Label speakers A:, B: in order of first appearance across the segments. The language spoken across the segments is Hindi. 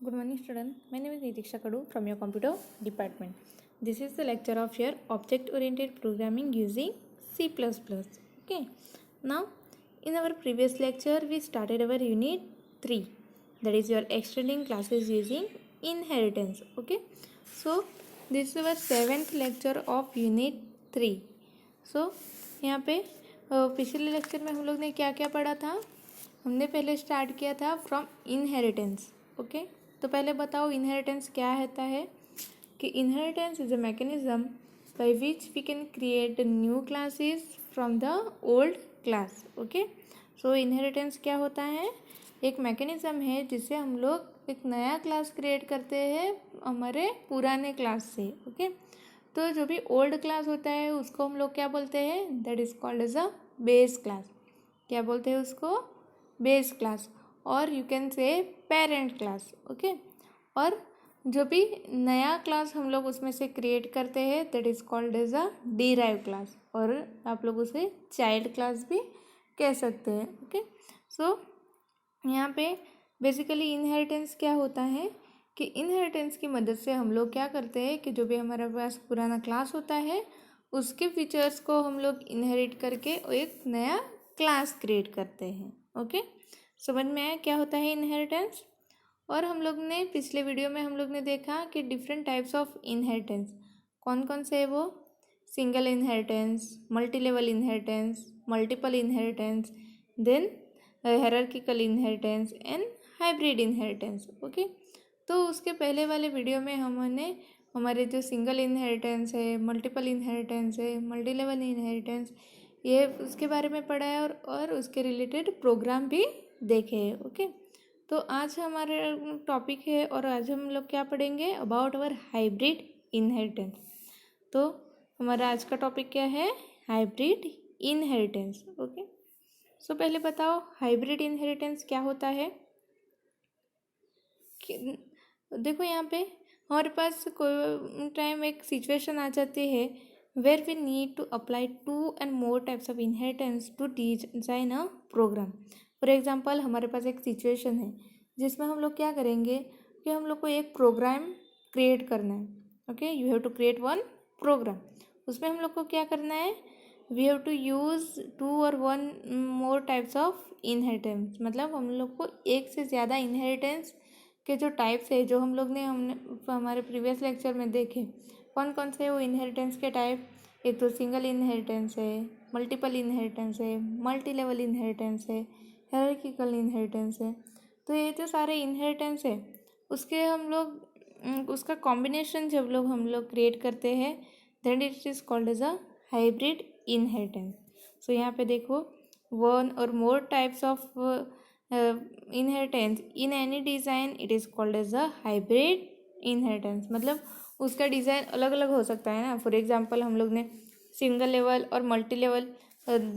A: Good morning, student. My name is Nitiksha Kadu from your computer department. This is the lecture of your object-oriented programming using C++. Okay. Now, in our previous lecture, we started our unit 3. That is your extending classes using inheritance. Okay. So, this is our 7th lecture of unit 3. So, यहाँ पे पिछले लेक्चर में हम लोग ने क्या क्या पढ़ा था. हमने पहले स्टार्ट किया था फ्रॉम इनहेरिटेंस. ओके. तो पहले बताओ इनहेरिटेंस क्या होता है. कि inheritance is a mechanism by which we can create new classes from the old class. Okay. So inheritance क्या होता है. एक मैकेनिज्म है जिससे हम लोग एक नया क्लास क्रिएट करते हैं हमारे पुराने क्लास से. ओके. तो जो भी ओल्ड क्लास होता है उसको हम लोग क्या बोलते हैं. That is called as a base class. क्या बोलते हैं उसको. Base class. और you can say parent class. Okay. और जो भी नया क्लास हम लोग उसमें से क्रिएट करते हैं that is called as a derive class. और आप लोग उसे चाइल्ड क्लास भी कह सकते हैं. ओके. सो यहाँ पे बेसिकली इनहेरिटेंस क्या होता है कि इनहेरिटेंस की मदद से हम लोग क्या करते हैं कि जो भी हमारे पास पुराना क्लास होता है उसके फीचर्स को हम लोग इनहेरिट करके एक नया क्लास क्रिएट करते हैं. ओके. समझ में आया क्या होता है इनहेरिटेंस. और हम लोग ने पिछले वीडियो में हम लोग ने देखा कि डिफरेंट टाइप्स ऑफ इनहेरिटेंस कौन कौन से है वो. Single inheritance, multi level inheritance, multiple inheritance, then hierarchical inheritance and hybrid inheritance. Okay. तो उसके पहले वाले वीडियो में हमने हमारे जो सिंगल इनहेरिटेंस है, मल्टीपल इनहेरिटेंस है, मल्टी लेवल इनहेरिटेंस ये उसके बारे में पढ़ा है और उसके रिलेटेड प्रोग्राम भी देखे हैं. ओके. तो आज हमारा टॉपिक है और आज हम लोग क्या पढ़ेंगे अबाउट अवर हाइब्रिड इनहेरिटेंस. तो हमारा आज का टॉपिक क्या है. Hybrid inheritance. ओके. सो पहले बताओ हाइब्रिड इनहेरिटेंस क्या होता है. देखो यहाँ पे हमारे पास कोई टाइम एक सिचुएशन आ जाती है where we need to apply 2 and more types of inheritance to design a program. For example हमारे पास एक सिचुएशन है जिसमें हम लोग क्या करेंगे कि हम लोग को एक प्रोग्राम क्रिएट करना है. Okay. You have to create one program. उसमें हम लोग को क्या करना है. We have to use 2 or 1 more types of inheritance. मतलब हम लोग को एक से ज़्यादा इनहेरिटेंस के जो टाइप्स है जो हमने हमारे प्रीवियस लेक्चर में देखे कौन कौन से वो इनहेरिटेंस के टाइप. एक तो सिंगल इनहेरिटेंस है, मल्टीपल इनहेरिटेंस है, मल्टी लेवल इनहेरिटेंस है, हायरार्किकल इनहेरिटेंस है. तो ये जो सारे इनहेरिटेंस है उसके हम लोग उसका कॉम्बिनेशन जब हम लोग क्रिएट करते हैं that it is called as a hybrid inheritance. So यहाँ पे देखो 1 or more types of inheritance in any design it is called as a hybrid inheritance. मतलब उसका डिज़ाइन अलग अलग हो सकता है ना. फॉर एग्जांपल हम लोग ने सिंगल लेवल और मल्टी लेवल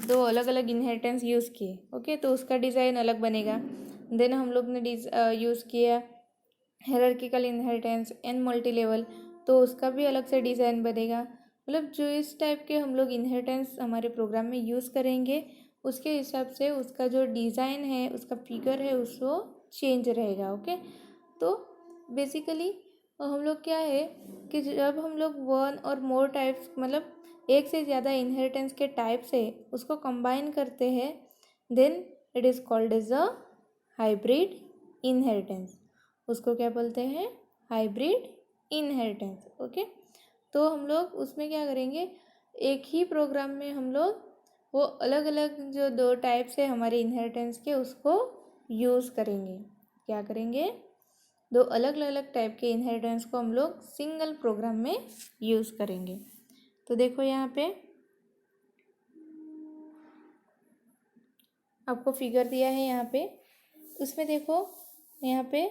A: 2 अलग अलग इनहेरिटेंस यूज़ किए. ओके. तो उसका डिज़ाइन अलग बनेगा. देन हम लोग ने यूज़ किया hierarchical inheritance and multi level तो उसका भी अलग से डिज़ाइन बनेगा. मतलब जो इस टाइप के हम लोग इनहेरिटेंस हमारे प्रोग्राम में यूज़ करेंगे उसके हिसाब से उसका जो डिज़ाइन है उसका फिगर है उसको चेंज रहेगा. ओके. तो बेसिकली हम लोग क्या है कि जब हम लोग 1 or more टाइप्स मतलब एक से ज़्यादा इनहेरिटेंस के टाइप्स है उसको कंबाइन करते हैं then it is called as a hybrid inheritance. उसको क्या बोलते हैं. Hybrid inheritance. ओके. तो हम लोग उसमें क्या करेंगे एक ही प्रोग्राम में हम लोग वो अलग अलग जो 2 टाइप्स है हमारे इनहेरिटेंस के उसको यूज़ करेंगे. क्या करेंगे 2 अलग अलग टाइप के इनहेरिटेंस को हम लोग सिंगल प्रोग्राम में यूज़ करेंगे. तो देखो यहाँ पे आपको फिगर दिया है यहाँ पे. उसमें देखो यहाँ पे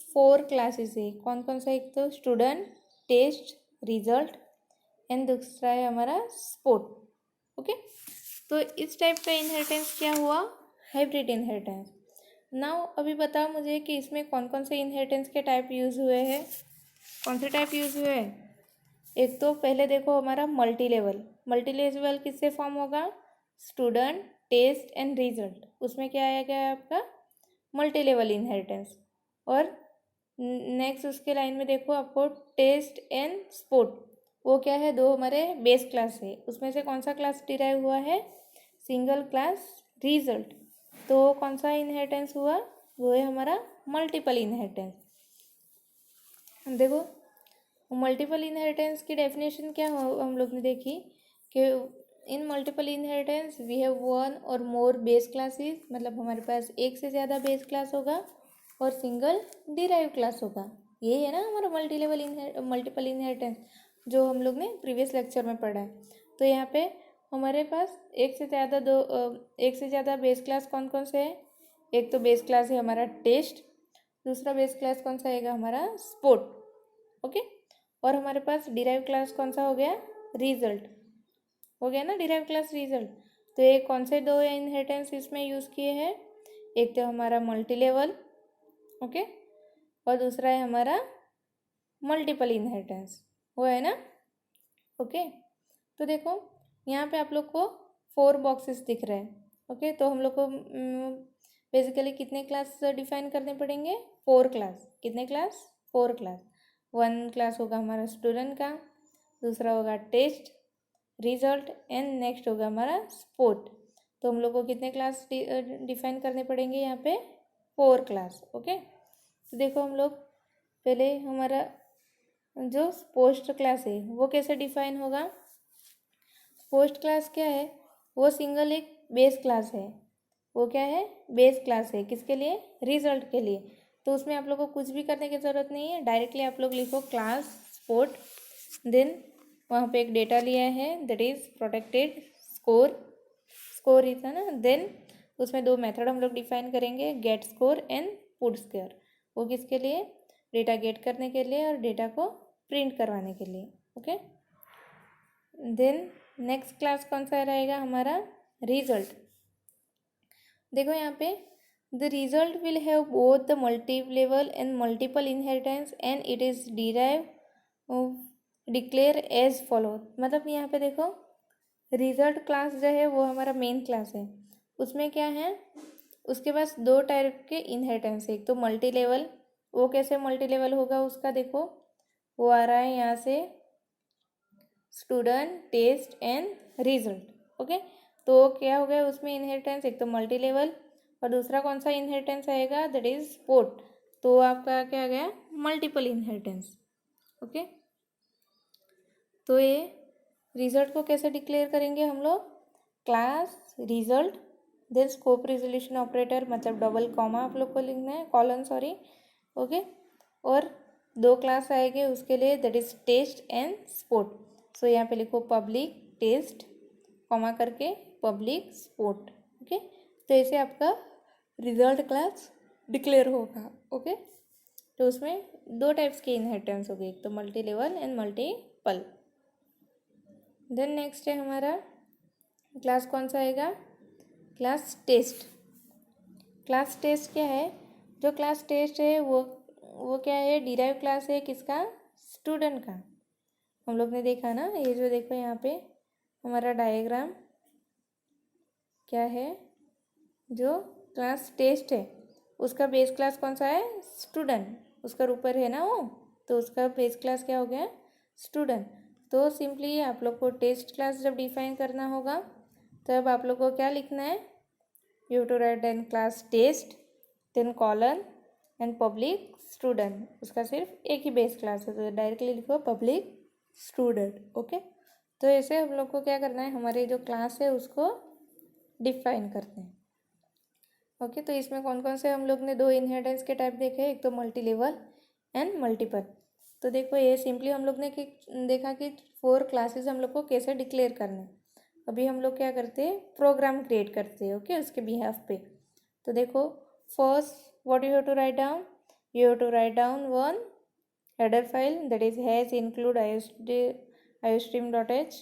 A: 4 क्लासेस है. कौन कौन सा. एक तो स्टूडेंट, टेस्ट, रिजल्ट एंड दूसरा है हमारा स्पोर्ट. ओके. तो इस टाइप का इनहेरिटेंस क्या हुआ हाइब्रिड इनहेरिटेंस. नाउ अभी बताओ मुझे कि इसमें कौन कौन से इनहेरिटेंस के टाइप यूज़ हुए हैं. कौन से टाइप यूज़ हुए हैं. एक तो पहले देखो हमारा मल्टी लेवल. मल्टी लेवल किससे फॉर्म होगा. Student, test and result. उसमें क्या आया गया आपका मल्टी लेवल इनहेरिटेंस. और नेक्स्ट उसके लाइन में देखो आपको टेस्ट एंड स्पोर्ट, वो क्या है, दो हमारे बेस क्लास है, उसमें से कौन सा क्लास डिराइव हुआ है, सिंगल क्लास रिजल्ट। तो कौन सा इनहेरिटेंस हुआ, वो है हमारा मल्टीपल इनहेरिटेंस। देखो मल्टीपल इनहेरिटेंस की डेफिनेशन क्या हो हम लोग ने देखी कि in multiple inheritance we have one और मोर बेस क्लासेस, मतलब हमारे पास एक से ज़्यादा बेस क्लास होगा और सिंगल डिराइव क्लास होगा। ये है ना हमारा मल्टीपल इनहेरिटेंस जो हम लोग ने प्रीवियस लेक्चर में पढ़ा है। तो यहाँ पे हमारे पास एक से ज़्यादा बेस क्लास कौन कौन से है, एक तो बेस क्लास है हमारा टेस्ट, दूसरा बेस क्लास कौन सा आएगा हमारा स्पोर्ट, ओके। और हमारे पास डिराइव क्लास कौन सा हो गया, रिजल्ट हो गया ना, डिराइव क्लास रिजल्ट। तो ये कौन से दो इनहेरिटेंस इसमें यूज़ किए हैं, एक तो हमारा मल्टी लेवल, ओके, और दूसरा है हमारा मल्टीपल इनहेरिटेंस, वो है ना, ओके। तो देखो यहाँ पे आप लोग को 4 बॉक्सेस दिख रहे हैं, ओके। तो हम लोग को बेसिकली कितने क्लास डिफाइन करने पड़ेंगे, 4 क्लास। कितने क्लास, 4 क्लास। 1 क्लास होगा हमारा स्टूडेंट का, दूसरा होगा टेस्ट, रिजल्ट एंड नेक्स्ट होगा हमारा स्पोर्ट। तो हम लोग को कितने क्लास डिफाइन करने पड़ेंगे यहाँ पे, 4 क्लास, ओके। तो देखो हम लोग पहले हमारा जो पोस्ट क्लास है वो कैसे डिफाइन होगा। पोस्ट क्लास क्या है, वो सिंगल एक बेस क्लास है, वो क्या है, बेस क्लास है, किसके लिए, रिजल्ट के लिए। तो उसमें आप लोग को कुछ भी करने की ज़रूरत नहीं है, डायरेक्टली आप लोग लिखो क्लास स्पोर्ट, देन वहाँ पे एक डेटा लिया है दैट इज़ प्रोटेक्टेड स्कोर ही था ना, देन उसमें 2 मेथड हम लोग डिफाइन करेंगे, get score and put score. वो किसके लिए, डेटा गेट करने के लिए और डेटा को प्रिंट करवाने के लिए, ओके। देन नेक्स्ट क्लास कौन सा रहेगा हमारा, रिजल्ट। देखो यहाँ पे the result will have both the multi level and multiple inheritance and it is declare as follow. मतलब यहाँ पे देखो रिजल्ट क्लास जो है वो हमारा मेन क्लास है, उसमें क्या है, उसके पास 2 टाइप के इनहेरिटेंस है, एक तो मल्टी लेवल। वो कैसे मल्टी लेवल होगा उसका, देखो वो आ रहा है यहाँ से student, test and result, okay. तो क्या हो गया उसमें इनहेरिटेंस, एक तो मल्टी लेवल और दूसरा कौन सा इनहेरिटेंस आएगा, दैट इज स्पोर्ट। तो आपका क्या आ गया, मल्टीपल इनहेरिटेंस, ओके। तो ये रिजल्ट को कैसे डिक्लेयर करेंगे हम लोग, class result, then scope resolution operator, मतलब डबल कॉमा आप लोग को लिखना है, कॉलन सॉरी, ओके। और 2 क्लास आएंगे उसके लिए, that is test and sport. So यहाँ पे लिखो पब्लिक टेस्ट कॉमा करके पब्लिक स्पोर्ट, ओके। तो ऐसे आपका रिजल्ट क्लास डिक्लेयर होगा, ओके। तो उसमें 2 टाइप्स के इनहेरिटेंस हो गए, एक तो multi level and multiple. Then next है हमारा क्लास कौन सा आएगा, क्लास टेस्ट। क्लास टेस्ट क्या है, जो क्लास टेस्ट है वो क्या है, डिराइव क्लास है किसका, स्टूडेंट का। हम लोग ने देखा ना, ये जो देखो यहाँ पे हमारा डायग्राम क्या है, जो क्लास टेस्ट है उसका बेस क्लास कौन सा है, स्टूडेंट, उसका ऊपर है ना वो, तो उसका बेस क्लास क्या हो गया, स्टूडेंट। तो सिंपली आप लोग को टेस्ट क्लास जब डिफाइन करना होगा तब आप लोग को क्या लिखना है, you to write then class test then colon and public student, उसका सिर्फ एक ही बेस क्लास है, तो डायरेक्टली लिखो पब्लिक स्टूडेंट, ओके। तो ऐसे हम लोग को क्या करना है, हमारे जो क्लास है उसको डिफाइन करते हैं, ओके। तो इसमें कौन कौन से हम लोग ने 2 इनहेरिटेंस के टाइप देखे, एक तो मल्टी लेवल एंड मल्टीपल। तो देखो ये सिंपली हम लोग ने देखा कि 4 क्लासेस हम लोग को कैसे डिक्लेयर करना है। अभी हम लोग क्या करते हैं, प्रोग्राम क्रिएट करते हैं, ओके, उसके बिहाफ पे। तो देखो first what you have to write down, you have to write down one header file that is has include iostream.h,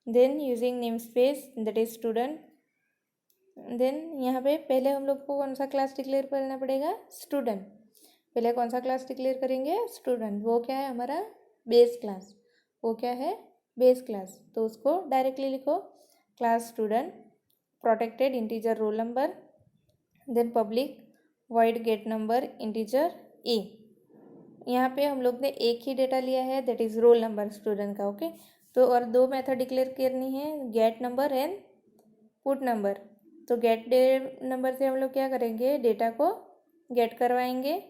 A: then using namespace that is student। Then यहाँ पे पहले हम लोग को कौन सा क्लास डिक्लेयर करना पड़ेगा, स्टूडेंट। पहले कौन सा क्लास डिक्लेयर करेंगे, स्टूडेंट। वो क्या है हमारा बेस क्लास, वो क्या है बेस क्लास। तो उसको डायरेक्टली लिखो class student protected integer roll number then public void get number integer a, यहाँ पे हम लोग ने एक ही डेटा लिया है, that is roll number student का, ओके। तो और दो मेथड डिक्लेयर करनी है, get number and put number. तो गेट नंबर से हम लोग क्या करेंगे, डेटा को गेट करवाएंगे,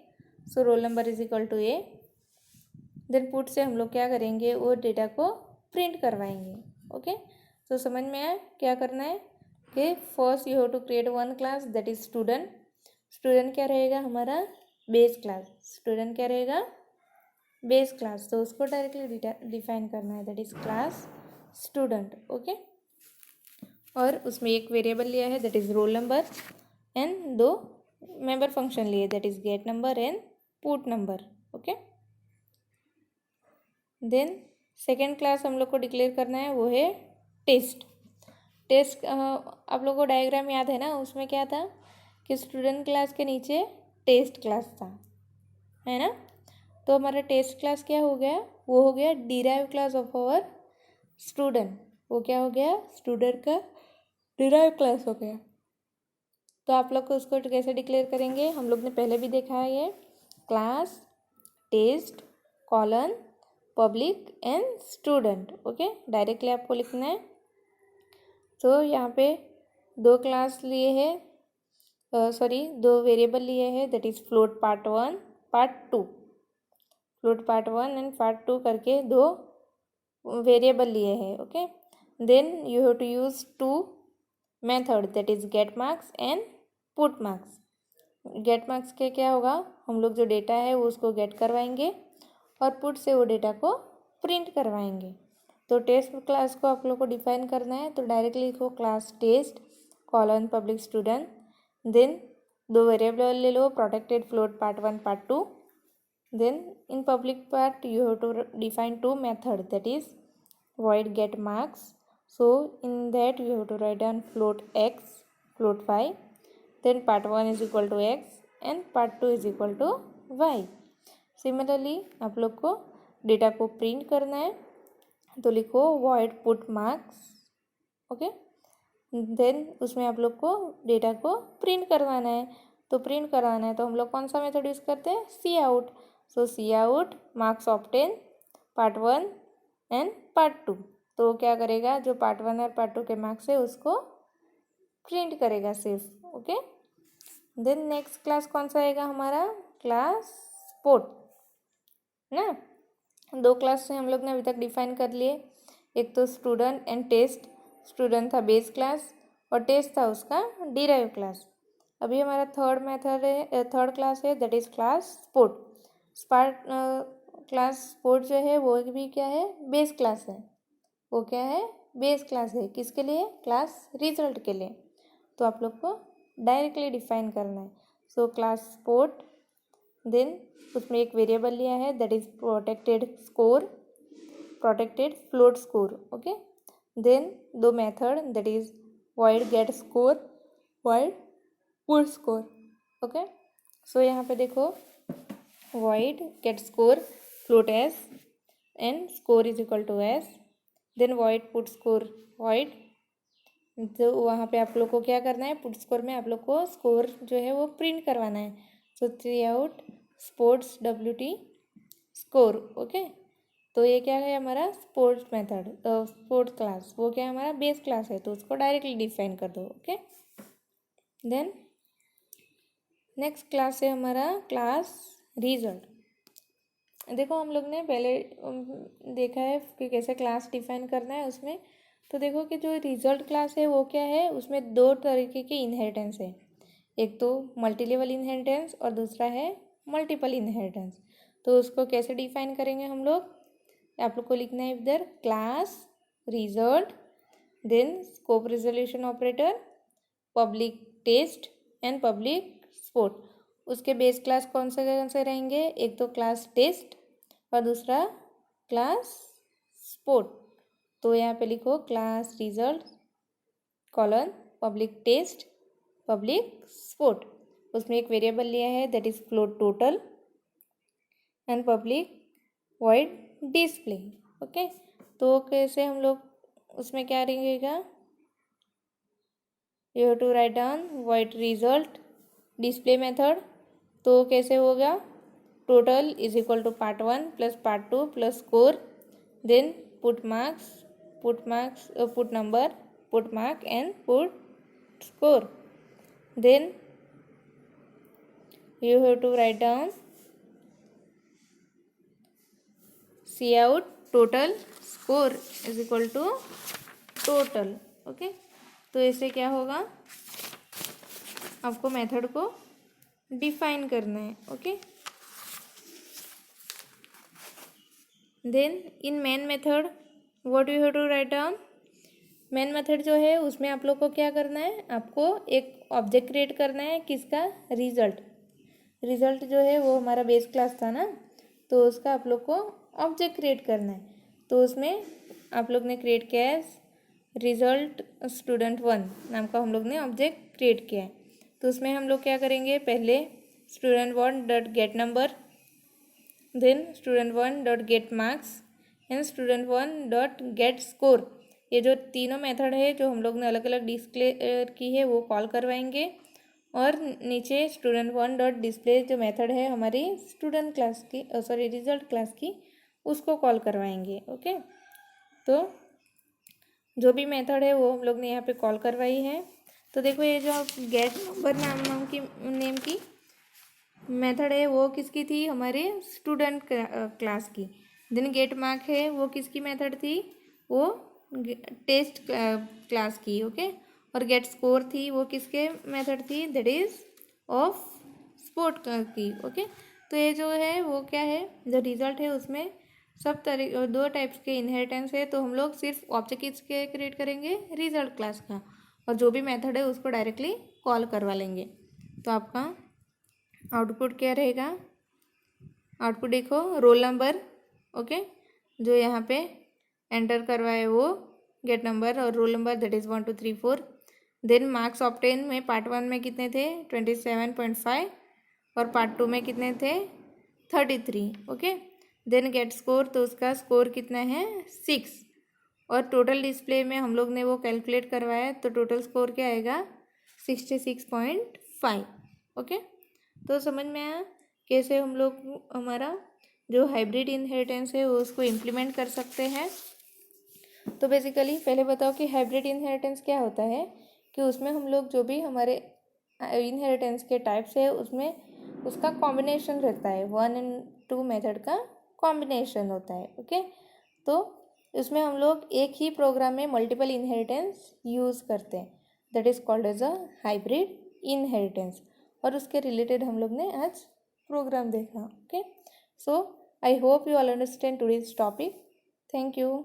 A: so roll number is equal to a. Then put से हम लोग क्या करेंगे, वो डेटा को प्रिंट करवाएंगे, ओके। तो समझ में आया क्या करना है कि first you have to create one class that is student. Student क्या रहेगा हमारा, बेस क्लास। स्टूडेंट क्या रहेगा, बेस क्लास। तो उसको डायरेक्टली डिफाइन करना है, that is class student, okay. और उसमें एक वेरिएबल लिया है that is roll number and दो मेंबर फंक्शन लिए that is get number and put number, okay. Then second class हम लोग को डिक्लेयर करना है, वो है टेस्ट। टेस्ट आप लोग को डायग्राम याद है ना, उसमें क्या था कि स्टूडेंट क्लास के नीचे टेस्ट क्लास था, है ना। तो हमारा टेस्ट क्लास क्या हो गया, वो हो गया derive class of our student. वो क्या हो गया, स्टूडेंट का डिराइव क्लास हो गया। तो आप लोग को उसको कैसे डिक्लेयर करेंगे, हम लोग ने पहले भी देखा है, ये class test colon public and student, okay. Directly आपको लिखना है। तो यहाँ पे दो क्लास लिए हैं, दो वेरिएबल लिए हैं, that is float part 1 part 2। Float part 1 and part 2 करके दो वेरिएबल लिए हैं, okay. Then you have to use two method that is get marks and put marks. Get marks के क्या होगा, हम लोग जो डेटा है वो उसको गेट करवाएंगे और पुट से वो डेटा को प्रिंट करवाएंगे। तो टेस्ट क्लास को आप लोग को डिफाइन करना है, तो डायरेक्टली लिखो class test colon public student. Then दो वेरिएबल ले लो, protected float part 1 part 2। Then in public part you have to define two method that is void get marks. So in that you have to write down float x, float y. Then part 1 is equal to x and part 2 is equal to y. Similarly आप लोग को डेटा को प्रिंट करना है, तो लिखो void put marks, okay. Then उसमें आप लोग को डेटा को प्रिंट करवाना है। तो प्रिंट करवाना है तो हम लोग कौन सा मेथड यूज़ करते हैं, c out. So c out marks obtain part 1 and part 2। तो क्या करेगा, जो पार्ट 1 और पार्ट 2 के मार्क्स है उसको प्रिंट करेगा सिर्फ, ओके। देन नेक्स्ट क्लास कौन सा आएगा हमारा, क्लास स्पोर्ट ना। दो क्लास से हम लोग ने अभी तक डिफाइन कर लिए, एक तो स्टूडेंट एंड टेस्ट। स्टूडेंट था बेस क्लास और टेस्ट था उसका डिराइव क्लास। अभी हमारा थर्ड क्लास है that is class sport. Class sport जो है वो भी क्या है, बेस क्लास है। वो क्या है, बेस क्लास है, किसके लिए, क्लास रिजल्ट के लिए। तो आप लोग को डायरेक्टली डिफाइन करना है। सो क्लास स्पोर्ट, देन उसमें एक वेरिएबल लिया है that is protected score, protected float score, okay. Then दो method that is void get score, void put score, okay. So यहाँ पे देखो void get score float s and score is equal to s, then void put score void। तो वहाँ पे आप लोग को क्या करना है, पुट स्कोर में आप लोग को स्कोर जो है वो प्रिंट करवाना है। So three out sports WT score, okay. तो ये क्या है हमारा स्पोर्ट्स मेथड, स्पोर्ट्स क्लास, वो क्या है हमारा बेस क्लास है, तो उसको डायरेक्टली डिफाइन कर दो, ओके। देन नेक्स्ट क्लास है हमारा क्लास रिजल्ट। देखो हम लोग ने पहले देखा है कि कैसे क्लास डिफाइन करना है उसमें। तो देखो कि जो रिजल्ट क्लास है वो क्या है, उसमें दो तरीके की इनहेरिटेंस है, एक तो मल्टी लेवल इनहेरिटेंस और दूसरा है मल्टीपल इनहेरिटेंस। तो उसको कैसे डिफाइन करेंगे हम लोग, आप लोग को लिखना है इधर class result, then scope resolution operator, public test and public sport. उसके बेस क्लास कौन से रहेंगे, एक तो क्लास टेस्ट और दूसरा क्लास स्पोर्ट। तो यहाँ पे लिखो class result colon public test public sport. उसमें एक वेरिएबल लिया है that is float total and public void display, okay. तो कैसे हम लोग उसमें क्या रहेगा, you have to write down void result display method. तो कैसे होगा, total is equal to part 1 plus part 2 plus score. Then put marks, put number, put mark and put score. Then you have to write down Cout total score is equal to total. Okay, तो इससे क्या होगा, आपको मेथड को डिफाइन करना है. Okay, then in main method what you have to write down. Main method जो है उसमें आप लोग को क्या करना है, आपको एक ऑब्जेक्ट क्रिएट करना है. किसका, रिजल्ट जो है वो हमारा बेस क्लास था ना, तो उसका आप लोग को ऑब्जेक्ट क्रिएट करना है. तो उसमें आप लोग ने क्रिएट किया है रिजल्ट student1 नाम का हम लोग ने ऑब्जेक्ट क्रिएट किया है. तो उसमें हम लोग क्या करेंगे, पहले student1 dot get number, then student1 dot get marks and student1 dot get score. ये जो तीनों मेथड है जो हम लोग ने अलग अलग डिस्प्ले की है वो कॉल करवाएंगे. और नीचे student1 डॉट डिस्प्ले जो मेथड है हमारी स्टूडेंट क्लास की, रिजल्ट क्लास की, उसको कॉल करवाएंगे. ओके, तो जो भी मेथड है वो हम लोग ने यहाँ पे कॉल करवाई है. तो देखो ये जो गेट नंबर नाम की नेम की मेथड है वो किसकी थी, हमारे स्टूडेंट क्लास की. देन गेट मार्क है वो किसकी मेथड थी, वो टेस्ट क्लास की. ओके, और गेट स्कोर थी वो किसके मेथड थी, दैट इज ऑफ स्पोर्ट की. ओके, तो ये जो है वो क्या है, जो रिजल्ट है उसमें सब दो टाइप्स के इनहेरिटेंस है. तो हम लोग सिर्फ ऑब्जेक्ट किसके क्रिएट करेंगे, रिजल्ट क्लास का, और जो भी मेथड है उसको डायरेक्टली कॉल करवा लेंगे. तो आपका आउटपुट क्या रहेगा, आउटपुट देखो, रोल नंबर. ओके, जो यहाँ पे एंटर करवाए वो गेट नंबर और roll number that is 1 2 3 4. Then marks obtain में पार्ट 1 में कितने थे, 27.5, और पार्ट 2 में कितने थे, 33. ओके, देन गेट स्कोर, तो उसका स्कोर कितना है, 6. और टोटल डिस्प्ले में हम लोग ने वो कैलकुलेट करवाया, तो टोटल स्कोर क्या आएगा, 66.5. ओके, तो समझ में आया कैसे हम लोग हमारा जो हाइब्रिड इनहेरिटेंस है वो उसको इम्प्लीमेंट कर सकते हैं. तो बेसिकली पहले बताओ कि हाइब्रिड इनहेरिटेंस क्या होता है, कि उसमें हम लोग जो भी हमारे इनहेरिटेंस के टाइप्स है उसमें उसका कॉम्बिनेशन रहता है, 1 and 2 मेथड का कॉम्बिनेशन होता है. ओके, तो इसमें हम लोग एक ही प्रोग्राम में मल्टीपल इनहेरिटेंस यूज़ करते हैं, that is called as a hybrid inheritance. और उसके रिलेटेड हम लोग ने आज प्रोग्राम देखा. Okay, so I hope you all understand today's topic. Thank you.